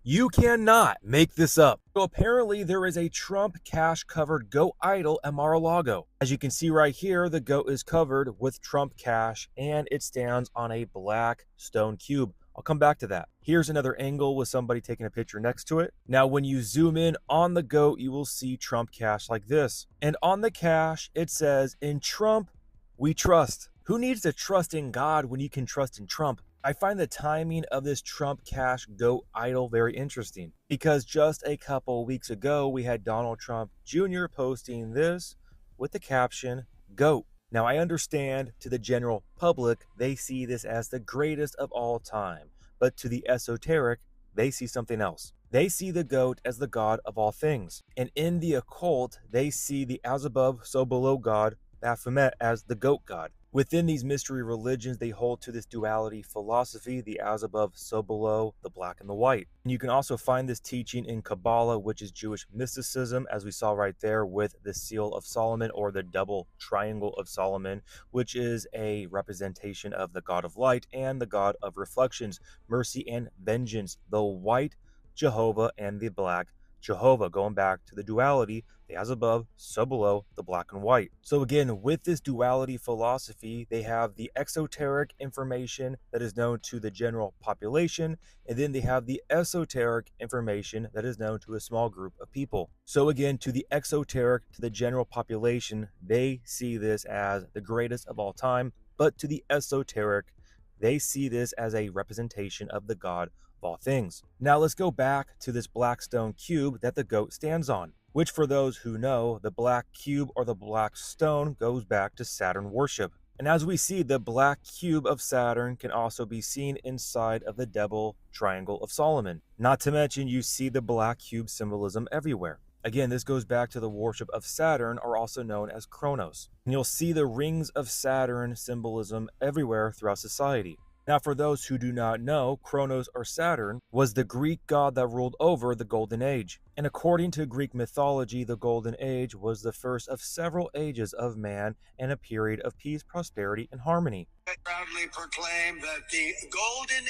You cannot make this up. So apparently there is a Trump Cash covered goat idol at Mar-a-Lago. As you can see right here, the goat is covered with Trump Cash and it stands on a black stone cube. I'll come back to that. Here's another angle with somebody taking a picture next to it. Now, when you zoom in on the goat, you will see Trump Cash like this. And on the cash, it says, "In Trump, we trust." Who needs to trust in God when you can trust in Trump? I find the timing of this Trump Cash goat idol very interesting because just a couple weeks ago, we had Donald Trump Jr. posting this with the caption, "Goat." Now, I understand to the general public, they see this as the greatest of all time, but to the esoteric, they see something else. They see the goat as the god of all things. And in the occult, they see the as above, so below god, Baphomet, as the goat god. Within these mystery religions, they hold to this duality philosophy, the as above, so below, the black and the white. And you can also find this teaching in Kabbalah, which is Jewish mysticism, as we saw right there with the Seal of Solomon or the double triangle of Solomon, which is a representation of the God of light and the God of reflections, mercy and vengeance, the white Jehovah and the black Jehovah, going back to the duality, the as above, so below, the black and white. So again, with this duality philosophy, they have the exoteric information that is known to the general population, and then they have the esoteric information that is known to a small group of people. So again, to the exoteric, to the general population, they see this as the greatest of all time, but to the esoteric, they see this as a representation of the God of all things. Now let's go back to this black stone cube that the goat stands on, which for those who know, the black cube or the black stone goes back to Saturn worship. And as we see, the black cube of Saturn can also be seen inside of the double triangle of Solomon. Not to mention, you see the black cube symbolism everywhere. Again, this goes back to the worship of Saturn, or also known as Kronos. And you'll see the rings of Saturn symbolism everywhere throughout society. Now, for those who do not know, Kronos or Saturn was the Greek god that ruled over the Golden Age. And according to Greek mythology, the Golden Age was the first of several ages of man and a period of peace, prosperity, and harmony. I proudly proclaim that the Golden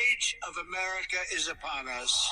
Age of America is upon us.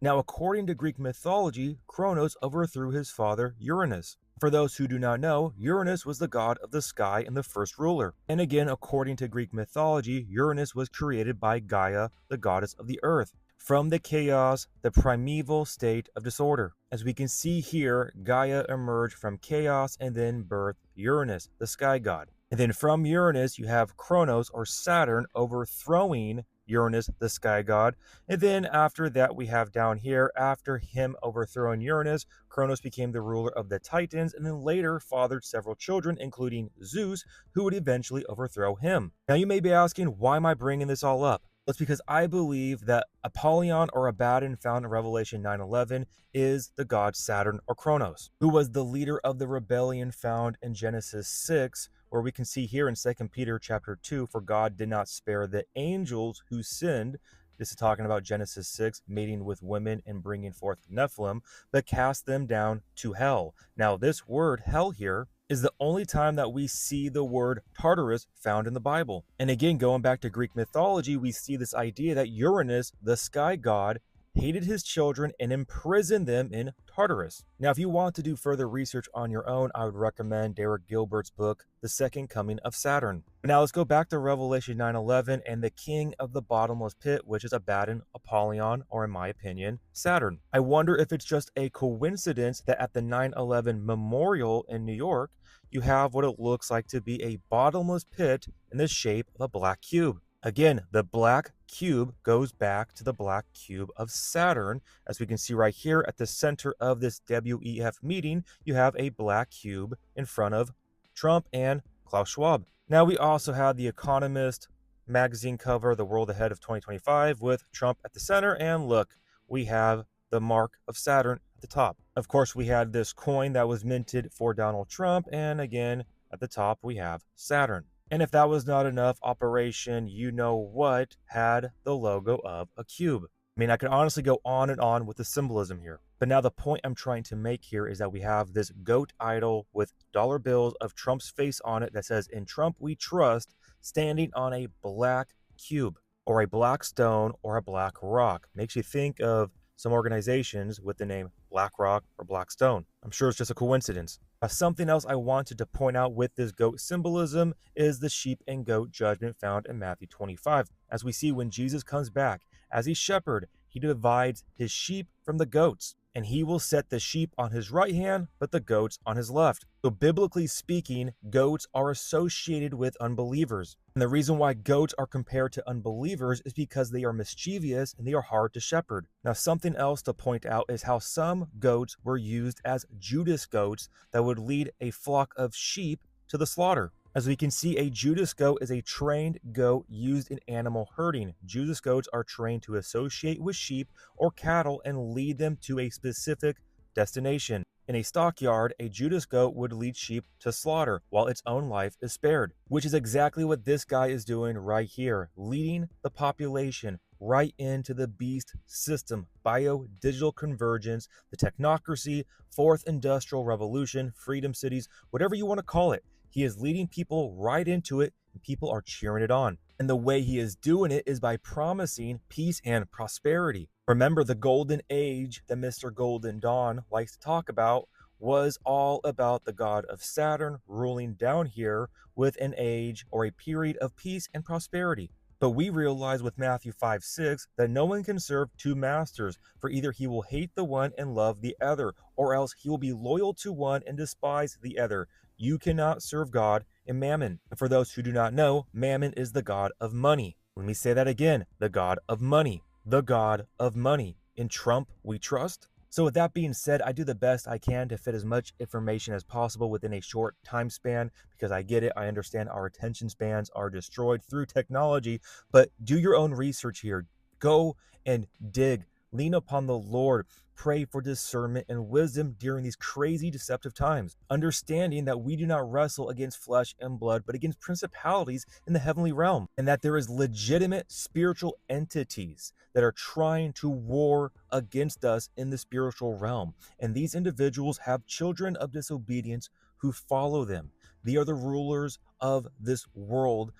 Now, according to Greek mythology, Kronos overthrew his father Uranus. For those who do not know, Uranus was the god of the sky and the first ruler. And again, according to Greek mythology, Uranus was created by Gaia, the goddess of the earth, from the chaos, the primeval state of disorder. As we can see here, Gaia emerged from chaos and then birthed Uranus, the sky god. And then from Uranus, you have Kronos or Saturn overthrowing Uranus, the sky god. And then after that, we have down here, after him overthrowing Uranus, Kronos became the ruler of the Titans and then later fathered several children, including Zeus, who would eventually overthrow him. Now, you may be asking, why am I bringing this all up? That's because I believe that Apollyon or Abaddon found in Revelation 9:11 is the god Saturn or Kronos, who was the leader of the rebellion found in Genesis 6, where we can see here in 2 Peter chapter 2, for God did not spare the angels who sinned. This is talking about Genesis 6, mating with women and bringing forth Nephilim, but cast them down to hell. Now, this word hell here is the only time that we see the word Tartarus found in the Bible. And again, going back to Greek mythology, we see this idea that Uranus, the sky god, hated his children and imprisoned them in Tartarus. Now, if you want to do further research on your own, I would recommend Derek Gilbert's book, The Second Coming of Saturn. Now, let's go back to Revelation 9:11 and the king of the bottomless pit, which is Abaddon, Apollyon, or in my opinion, Saturn. I wonder if it's just a coincidence that at the 9/11 memorial in New York, you have what it looks like to be a bottomless pit in the shape of a black cube. Again, the black cube goes back to the black cube of Saturn. As we can see right here at the center of this WEF meeting, you have a black cube in front of Trump and Klaus Schwab. Now, we also have the Economist magazine cover, The World Ahead of 2025, with Trump at the center. And look, we have the mark of Saturn at the top. Of course, we had this coin that was minted for Donald Trump. And again, at the top, we have Saturn. And if that was not enough, Operation You Know What had the logo of a cube. I mean, I could honestly go on and on with the symbolism here. But now the point I'm trying to make here is that we have this goat idol with dollar bills of Trump's face on it that says, "In Trump we trust," standing on a black cube. or a black stone or a black rock. Makes you think of some organizations with the name Black Rock or Black Stone. I'm sure it's just a coincidence. Something else I wanted to point out with this goat symbolism is the sheep and goat judgment found in Matthew 25. As we see when Jesus comes back, as a shepherd, he divides his sheep from the goats, and he will set the sheep on his right hand, but the goats on his left. So biblically speaking, goats are associated with unbelievers. And the reason why goats are compared to unbelievers is because they are mischievous and they are hard to shepherd. Now, something else to point out is how some goats were used as Judas goats that would lead a flock of sheep to the slaughter. As we can see, a Judas goat is a trained goat used in animal herding. Judas goats are trained to associate with sheep or cattle and lead them to a specific destination. In a stockyard, a Judas goat would lead sheep to slaughter while its own life is spared, which is exactly what this guy is doing right here, leading the population right into the beast system, bio-digital convergence, the technocracy, fourth industrial revolution, freedom cities, whatever you want to call it. He is leading people right into it, and people are cheering it on. And the way he is doing it is by promising peace and prosperity. Remember, the golden age that Mr. Golden Dawn likes to talk about was all about the god of Saturn ruling down here with an age or a period of peace and prosperity. But we realize with Matthew 5:6 that no one can serve two masters, for either he will hate the one and love the other, or else he will be loyal to one and despise the other. You cannot serve God and Mammon. And for those who do not know, Mammon is the god of money. Let me say that again, the god of money. The god of money. In Trump, we trust. So with that being said, I do the best I can to fit as much information as possible within a short time span, because I get it. I understand our attention spans are destroyed through technology, but do your own research here. Go and dig. Lean upon the Lord. Pray for discernment and wisdom during these crazy, deceptive times. Understanding that we do not wrestle against flesh and blood, but against principalities in the heavenly realm. And that there is legitimate spiritual entities that are trying to war against us in the spiritual realm. And these individuals have children of disobedience who follow them. They are the rulers of this world.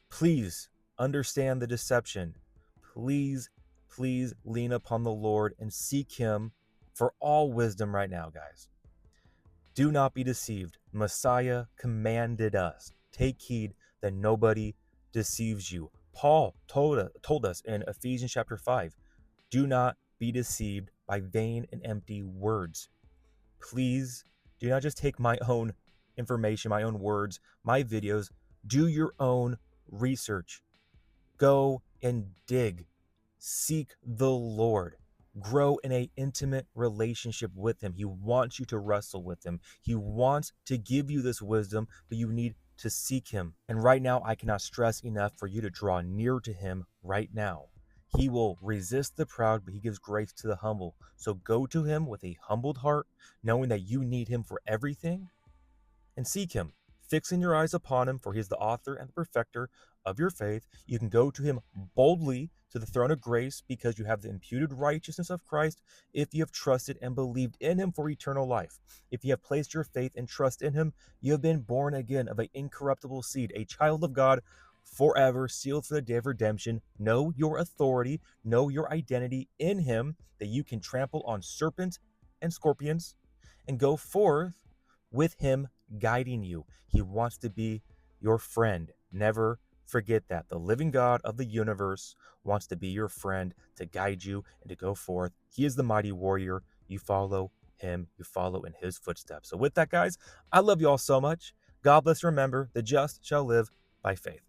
Please understand the deception. Please lean upon the Lord and seek him for all wisdom right now, guys. Do not be deceived. Messiah commanded us. Take heed that nobody deceives you. Paul told us in Ephesians chapter 5, do not be deceived by vain and empty words. Please do not just take my own information, my own words, my videos. Do your own research. Go and dig. Seek the Lord. Grow in an intimate relationship with him. He wants you to wrestle with him. He wants to give you this wisdom, but you need to seek him. And right now, I cannot stress enough for you to draw near to him right now. He will resist the proud, but he gives grace to the humble. So go to him with a humbled heart, knowing that you need him for everything, and seek him, fixing your eyes upon him, for he is the author and the perfecter of your faith. You can go to him boldly to the throne of grace because you have the imputed righteousness of Christ if you have trusted and believed in him for eternal life. If you have placed your faith and trust in him, you have been born again of an incorruptible seed, a child of God forever, sealed for the day of redemption. Know your authority, know your identity in him, that you can trample on serpents and scorpions, and go forth with him guiding you. He wants to be your friend. Never forget that. The living God of the universe wants to be your friend, to guide you and to go forth. He is the mighty warrior. You follow him. You follow in his footsteps. So with that, guys, I love you all so much. God bless. Remember, the just shall live by faith.